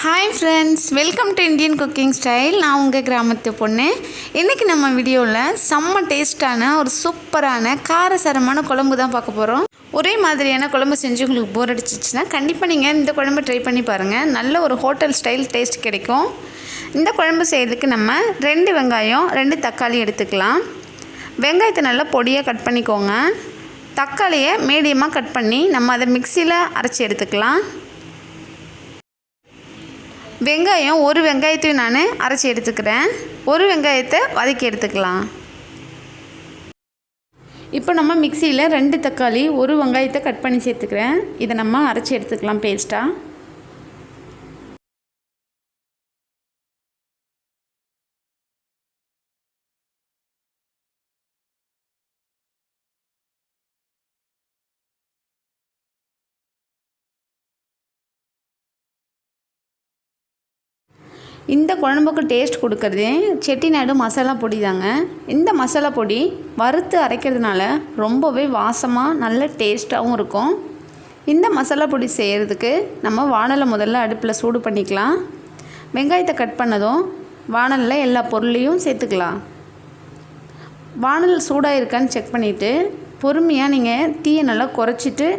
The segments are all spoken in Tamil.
Hi friends, welcome to Indian cooking style. நான் உங்கள் கிராமத்து பொண்ணு. இன்றைக்கி நம்ம வீடியோவில் செம்ம டேஸ்ட்டான ஒரு சூப்பரான காரசாரமான குழம்பு தான் பார்க்க போகிறோம். ஒரே மாதிரியான குழம்பு செஞ்சு உங்களுக்கு போர் அடிச்சிச்சுன்னா கண்டிப்பாக நீங்கள் இந்த குழம்பு ட்ரை பண்ணி பாருங்கள். நல்ல ஒரு ஹோட்டல் ஸ்டைல் டேஸ்ட் கிடைக்கும். இந்த குழம்பு செய்கிறதுக்கு நம்ம 2 வெங்காயம் 2 தக்காளி எடுத்துக்கலாம். வெங்காயத்தை நல்லா பொடியாக கட் பண்ணிக்கோங்க. தக்காளியை மீடியமாக கட் பண்ணி நம்ம அதை மிக்சியில் அரைச்சி எடுத்துக்கலாம். வெங்காயம் ஒரு வெங்காயத்தையும் நான் அரைச்சி எடுத்துக்கிறேன். ஒரு வெங்காயத்தை வதக்கி எடுத்துக்கலாம். இப்போ நம்ம மிக்சியில் 2 தக்காளி 1 வெங்காயத்தை கட் பண்ணி சேர்த்துக்கிறேன். இதை நம்ம அரைச்சி எடுத்துக்கலாம் பேஸ்ட்டாக. இந்த குழம்புக்கு டேஸ்ட் கொடுக்குறதே செட்டிநாடு மசாலா பொடி தாங்க. இந்த மசாலா பொடி வறுத்து அரைக்கிறதுனால ரொம்பவே வாசமாக நல்ல டேஸ்ட்டாகவும் இருக்கும். இந்த மசாலா பொடி செய்கிறதுக்கு நம்ம வாணலை முதல்ல அடுப்பில் சூடு பண்ணிக்கலாம். வெங்காயத்தை கட் பண்ணதும் வாணலில் எல்லா பொருளையும் சேர்த்துக்கலாம். வாணல் சூடாக இருக்கான்னு செக் பண்ணிவிட்டு பொறுமையாக நீங்கள் தீயை நல்லா குறைச்சிட்டு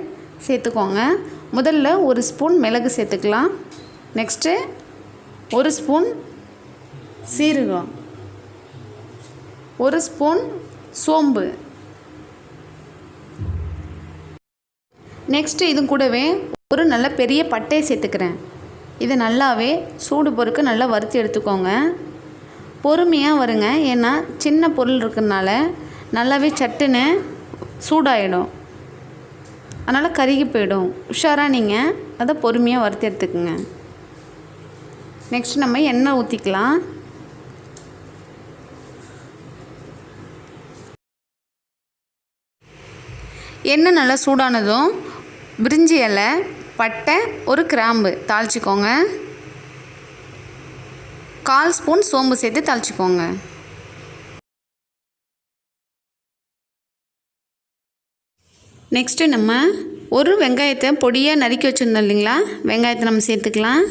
சேர்த்துக்கோங்க. முதல்ல 1 ஸ்பூன் மிளகு சேர்த்துக்கலாம். நெக்ஸ்ட்டு 1 ஸ்பூன் சீரகம், 1 ஸ்பூன் சோம்பு, நெக்ஸ்ட்டு இது கூடவே ஒரு நல்ல பெரிய பட்டையை சேர்த்துக்கிறேன். இதை நல்லாவே சூடு பொறுக்க நல்லா வறுத்து எடுத்துக்கோங்க. பொறுமையாக வருங்க, ஏன்னா சின்ன பொருள் இருக்கிறதுனால நல்லாவே சட்டுன்னு சூடாகிடும், அதனால் கருகி போயிடும். உஷாராக நீங்கள் அதை பொறுமையாக வறுத்து எடுத்துக்கோங்க. நெக்ஸ்ட் நம்ம எண்ணெய் ஊற்றிக்கலாம். எண்ணெய் நல்லா சூடானதும் பிரிஞ்சி இலை, பட்டை, 1 கிராம்பு தாளிச்சிக்கோங்க. 1/4 ஸ்பூன் சோம்பு சேர்த்து தாளிச்சிக்கோங்க. நெக்ஸ்ட்டு நம்ம 1 வெங்காயத்தை பொடியாக நறுக்கி வச்சுருந்தோம் இல்லைங்களா, வெங்காயத்தை நம்ம சேர்த்துக்கலாம்.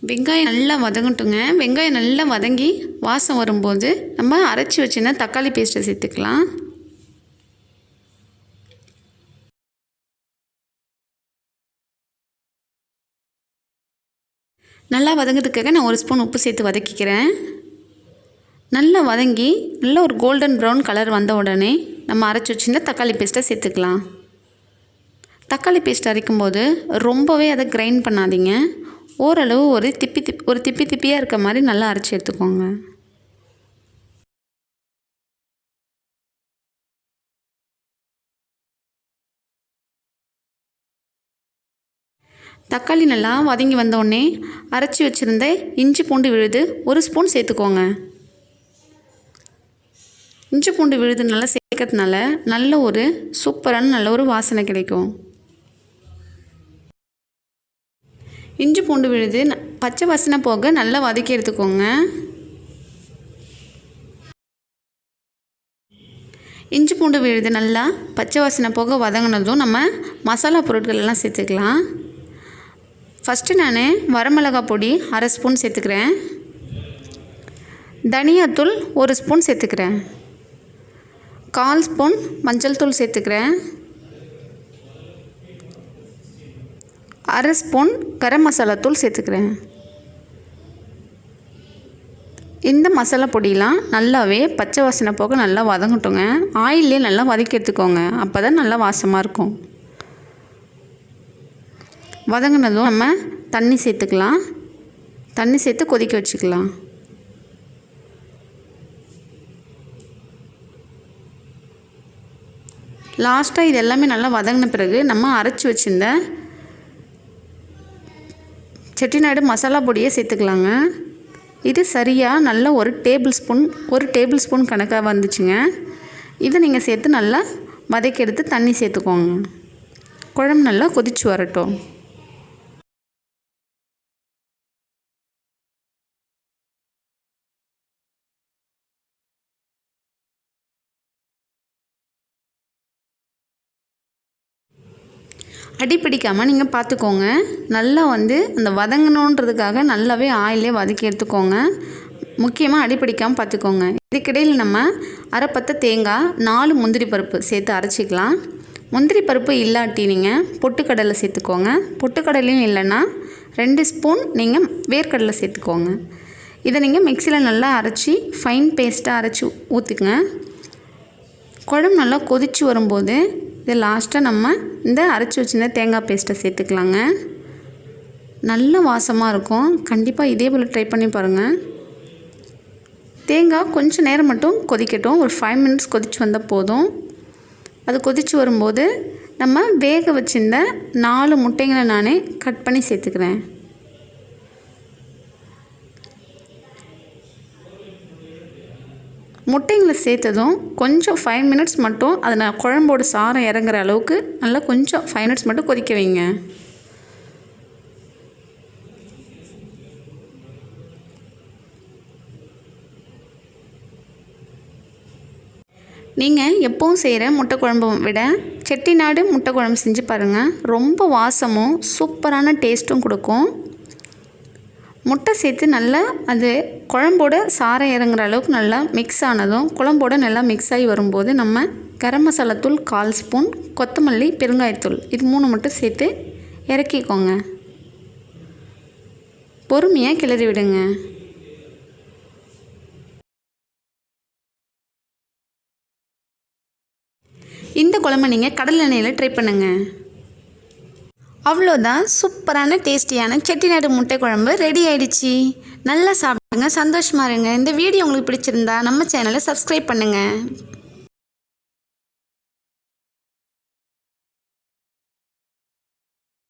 வெங்காயம் நல்லா வதங்கட்டுங்க. வெங்காயம் நல்லா வதங்கி வாசம் வரும்போது நம்ம அரைச்சி வச்சுருந்தா தக்காளி பேஸ்ட்டை சேர்த்துக்கலாம். நல்லா வதங்கிறதுக்காக நான் 1 ஸ்பூன் உப்பு சேர்த்து வதக்கிக்கிறேன். நல்லா வதங்கி நல்ல ஒரு கோல்டன் ப்ரௌன் கலர் வந்த உடனே நம்ம அரைச்சி வச்சுருந்தா தக்காளி பேஸ்ட்டை சேர்த்துக்கலாம். தக்காளி பேஸ்ட் அரைக்கும்போது ரொம்பவே அதை கிரைண்ட் பண்ணாதீங்க. ஓரளவு ஒரு திப்பி திப்பியாக இருக்க மாதிரி நல்லா அரைச்சி எடுத்துக்கோங்க. தக்காளி நல்லா வதங்கி வந்தோடனே அரைச்சி வச்சுருந்த இஞ்சி பூண்டு விழுது 1 ஸ்பூன் சேர்த்துக்கோங்க. இஞ்சி பூண்டு விழுது நல்லா சேர்க்கறதுனால நல்ல ஒரு சூப்பரான நல்ல ஒரு வாசனை கிடைக்கும். இஞ்சி பூண்டு விழுது பச்சை வாசனை போக நல்லா வதக்கி எடுத்துக்கோங்க. இஞ்சி பூண்டு விழுது நல்லா பச்சை வாசனை போக வதங்கினதும் நம்ம மசாலா பொருட்கள் எல்லாம் சேர்த்துக்கலாம். ஃபஸ்ட்டு நான் வரமிளகாய் பொடி 1/2 ஸ்பூன் சேர்த்துக்கிறேன். தனியாத்தூள் 1 ஸ்பூன் சேர்த்துக்கிறேன். 1/4 ஸ்பூன் மஞ்சள் தூள் சேர்த்துக்கிறேன். 1/2 ஸ்பூன் கரம் மசாலா தூள் சேர்த்துக்கிறேன். இந்த மசாலா பொடியெலாம் நல்லாவே பச்சை வாசனை போக நல்லா வதங்கட்டுங்க. ஆயிலே நல்லா வதக்கி எடுத்துக்கோங்க, அப்போ தான் நல்லா வாசமாக இருக்கும். வதங்கினதும் நம்ம தண்ணி சேர்த்துக்கலாம். தண்ணி சேர்த்து கொதிக்க வச்சுக்கலாம். லாஸ்ட்டாக இது எல்லாமே நல்லா வதங்கின பிறகு நம்ம அரைச்சி வச்சுருந்த செட்டிநாடு மசாலா பொடியை சேர்த்துக்கலாங்க. இது சரியாக நல்ல 1 டேபிள் ஸ்பூன் கணக்காக வந்துச்சுங்க. இதை நீங்கள் சேர்த்து நல்லா வதக்கி எடுத்து தண்ணி சேர்த்துக்கோங்க. குழம்பு நல்லா கொதிச்சு வரட்டும். அடி பிடிக்காமல் நீங்கள் பார்த்துக்கோங்க. நல்லா வந்து அந்த வதங்கணுன்றதுக்காக நல்லாவே ஆயிலே வதக்கி எடுத்துக்கோங்க. முக்கியமாக அடி பிடிக்காமல் பார்த்துக்கோங்க. இதுக்கிடையில் நம்ம அரை பத்தை தேங்காய், 4 முந்திரி பருப்பு சேர்த்து அரைச்சிக்கலாம். முந்திரி பருப்பு இல்லாட்டி நீங்கள் பொட்டுக்கடலை சேர்த்துக்கோங்க. பொட்டுக்கடலையும் இல்லைன்னா 2 ஸ்பூன் நீங்கள் வேர்க்கடலை சேர்த்துக்கோங்க. இதை நீங்கள் மிக்சியில் நல்லா அரைச்சி ஃபைன் பேஸ்ட்டாக அரைச்சி ஊற்றுக்குங்க. குழம்பு நல்லா கொதித்து வரும்போது இது லாஸ்ட்டாக நம்ம இந்த அரைச்சி வச்சுருந்த தேங்காய் பேஸ்ட்டை சேர்த்துக்கலாங்க. நல்ல வாசமாக இருக்கும். கண்டிப்பாக இதே போல் ட்ரை பண்ணி பாருங்கள். தேங்காய் கொஞ்சம் நேரம் மட்டும் கொதிக்கட்டும். ஒரு 5 மினிட்ஸ் கொதித்து வந்தால் போதும். அது கொதித்து வரும்போது நம்ம வேக வச்சுருந்த 4 முட்டைங்களை நானே கட் பண்ணி சேர்த்துக்கிறேன். முட்டைங்களை சேர்த்ததும் கொஞ்சம் 5 மினிட்ஸ் மட்டும் அதை குழம்போட சாரம் இறங்குற அளவுக்கு நல்லா கொஞ்சம் 5 மினிட்ஸ் மட்டும் கொதிக்க வைங்க. நீங்கள் எப்போவும் செய்கிற முட்டை குழம்பை விட செட்டிநாடு முட்டை குழம்பு செஞ்சு பாருங்கள். ரொம்ப வாசமும் சூப்பரான டேஸ்ட்டும் கொடுக்கும். முட்டை சேர்த்து நல்லா அது குழம்போட சாரம் இறங்குற அளவுக்கு நல்லா மிக்ஸ் ஆனதும் குழம்போட நல்லா மிக்ஸ் ஆகி வரும்போது நம்ம கரம் மசாலா தூள் 1/4 ஸ்பூன், கொத்தமல்லி, பெருங்காயத்தூள் இது 3 மட்டும் சேர்த்து இறக்கிக்கோங்க. பொறுமையாக கிளறி விடுங்க. இந்த குழம்பை நீங்கள் கடல் எண்ணெயில் ட்ரை பண்ணுங்கள். அவ்வளோதான், சூப்பரான டேஸ்டியான செட்டிநாடு முட்டை குழம்பு ரெடி ஆகிடுச்சி. நல்லா சாப்பிடுங்க, சந்தோஷமாக இருங்க. இந்த வீடியோ உங்களுக்கு பிடிச்சிருந்தா நம்ம சேனலை சப்ஸ்கிரைப் பண்ணுங்கள்.